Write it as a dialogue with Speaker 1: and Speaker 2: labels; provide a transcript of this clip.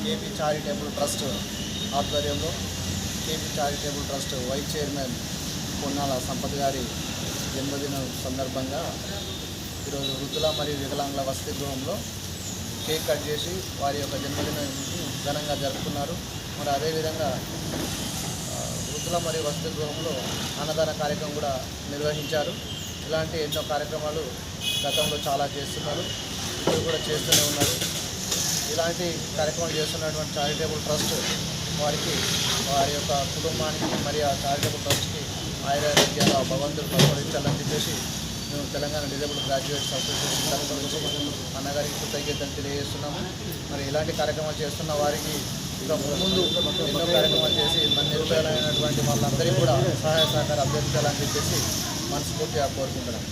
Speaker 1: KP charitable trust ఆధ్వర్యంలో KP charitable trust vice chairman Ponnala Sampath గారి జన్మదినం సందర్భంగా ఈరోజు వృద్ధుల మరియు వికలాంగుల వసతి గృహంలో కేక్ కట్ చేసి వారి యొక్క జన్మదినం ఘనంగా జరుపుకున్నారు. మరి అదేవిధంగా వృద్ధుల మరియు వసతి గృహంలో అన్నదాన కార్యక్రమం కూడా నిర్వహించారు. ఇలాంటి ఎన్నో కార్యక్రమాలు గతంలో చాలా చేస్తున్నారు, ఇప్పుడు కూడా చేస్తూనే ఉన్నారు. ఇలాంటి కార్యక్రమాలు చేస్తున్నటువంటి చారిటబుల్ ట్రస్ట్ వారికి వారి యొక్క కుటుంబానికి మరియు ఆ చారిటబుల్ ట్రస్ట్కి ఆయురారోగ్యాలు భగవంతుడు ప్రసాదించాలని చెప్పేసి మేము తెలంగాణ డిజేబుల్ గ్రాడ్యుయేట్స్ అసోసియేషన్ తరఫు నుంచి అన్నగారికి కృతజ్ఞతలు తెలియజేస్తున్నాము. మరి ఇలాంటి కార్యక్రమాలు చేస్తున్న వారికి ఇంకా ముందు ఎన్నో కార్యక్రమాలు చేసి మన నిరుపేదలైనటువంటి వాళ్ళందరికీ కూడా సహాయ సహకారం అందించాలని చెప్పేసి మనస్ఫూర్తిగా కోరుకుంటున్నాం.